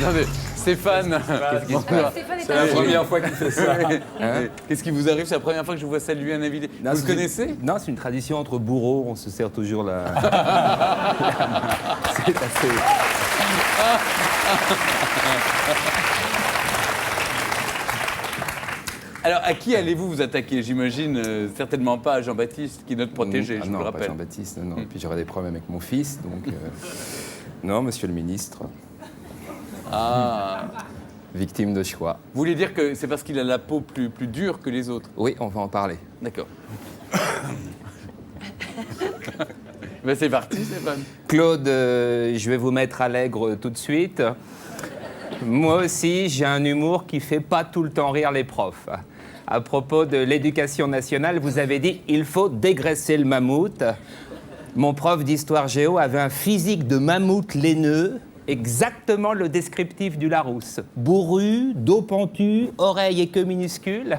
attendez, Stéphane. C'est la première fois qu'il fait ça. Qu'est-ce qui vous arrive? C'est la première fois que je vois saluer un invité. Non, Vous le connaissez? Non, c'est une tradition entre bourreaux, on se sert toujours la... C'est assez... Alors, à qui allez-vous vous attaquer? J'imagine certainement pas à Jean-Baptiste, qui est notre protégé, je vous non, le pas rappelle. Jean-Baptiste, non. Et puis j'aurais des problèmes avec mon fils, donc... Non, monsieur le ministre, Ah. victime de choix. Vous voulez dire que c'est parce qu'il a la peau plus dure que les autres? Oui, on va en parler. D'accord. Ben c'est parti, Stéphane. Claude, je vais vous mettre à l'aigre tout de suite. Moi aussi, j'ai un humour qui fait pas tout le temps rire les profs. À propos de l'éducation nationale, vous avez dit « il faut dégraisser le mammouth ». Mon prof d'histoire géo avait un physique de mammouth laineux, exactement le descriptif du Larousse. Bourru, dos pentu, oreilles et queue minuscules.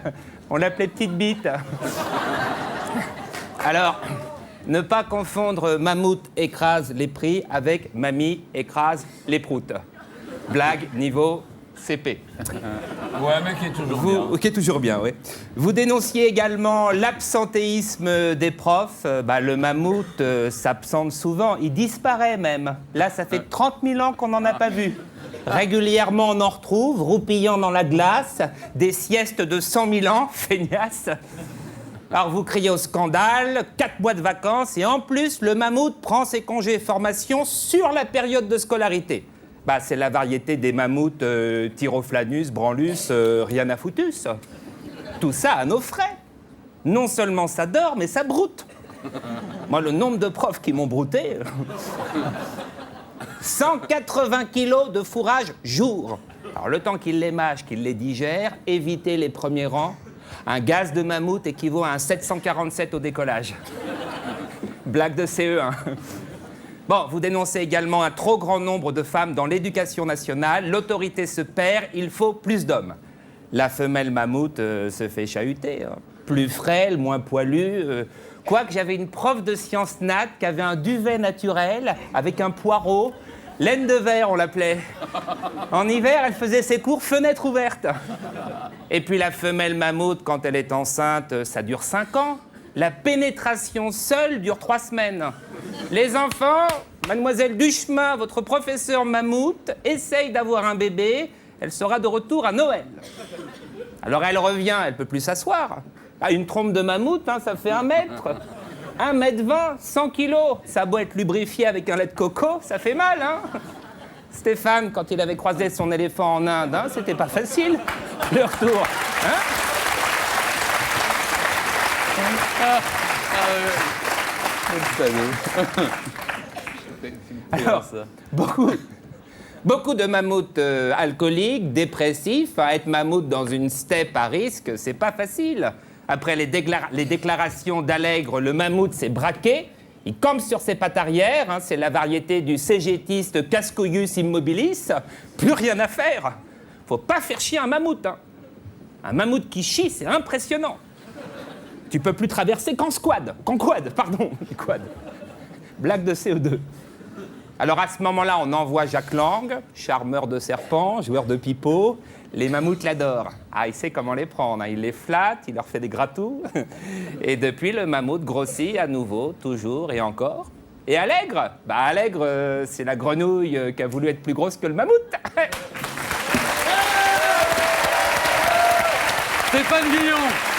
On l'appelait petite bite. Alors, ne pas confondre mammouth écrase les prix avec mamie écrase les proutes. Blague niveau CP. Ouais, un mec qui est toujours bien. Ok, toujours bien, oui. Vous dénonciez également l'absentéisme des profs. Le mammouth s'absente souvent, il disparaît même. Là, ça fait 30 000 ans qu'on n'en a pas vu. Régulièrement, on en retrouve, roupillant dans la glace, des siestes de 100 000 ans, feignasse. Alors, vous criez au scandale, 4 mois de vacances, et en plus, le mammouth prend ses congés formation sur la période de scolarité. C'est la variété des mammouths Tyroflanus, Branlus, rien à foutus. Tout ça à nos frais. Non seulement ça dort, mais ça broute. Moi, le nombre de profs qui m'ont brouté... 180 kilos de fourrage jour. Alors, le temps qu'ils les mâchent, qu'ils les digèrent, évitez les premiers rangs. Un gaz de mammouth équivaut à un 747 au décollage. Blague de CE1. Bon, vous dénoncez également un trop grand nombre de femmes dans l'éducation nationale. L'autorité se perd, il faut plus d'hommes. La femelle mammouth se fait chahuter. Plus frêle, moins poilue. Quoique j'avais une prof de sciences nat qui avait un duvet naturel avec un poireau. Laine de verre, on l'appelait. En hiver, elle faisait ses cours fenêtre ouverte. Et puis la femelle mammouth, quand elle est enceinte, ça dure 5 ans. La pénétration seule dure 3 semaines. Les enfants, mademoiselle Duchemin, votre professeur mammouth, essaye d'avoir un bébé. Elle sera de retour à Noël. Alors elle revient, elle peut plus s'asseoir. Une trompe de mammouth, ça fait 1 mètre. 1,20 m, 100 kilos. Ça a beau être lubrifié avec un lait de coco, ça fait mal, Stéphane, quand il avait croisé son éléphant en Inde, c'était pas facile, le retour. Alors, beaucoup de mammouths alcooliques, dépressifs. Être mammouth dans une steppe à risque, c'est pas facile. Après les déclarations d'Allègre, le mammouth s'est braqué. Il campe sur ses pattes arrière. C'est la variété du cégétiste Cascoius immobilis. Plus rien à faire. Faut pas faire chier un mammouth. Un mammouth qui chie, c'est impressionnant. Tu peux plus traverser qu'en quad, pardon. Blague de CO2. Alors à ce moment-là, on envoie Jacques Lang, charmeur de serpents, joueur de pipeau. Les mammouths l'adorent. Il sait comment les prendre. Il les flatte, il leur fait des gratous. Et depuis, le mammouth grossit à nouveau, toujours et encore. Et Allègre, Allègre, c'est la grenouille qui a voulu être plus grosse que le mammouth. Stéphane Guillon.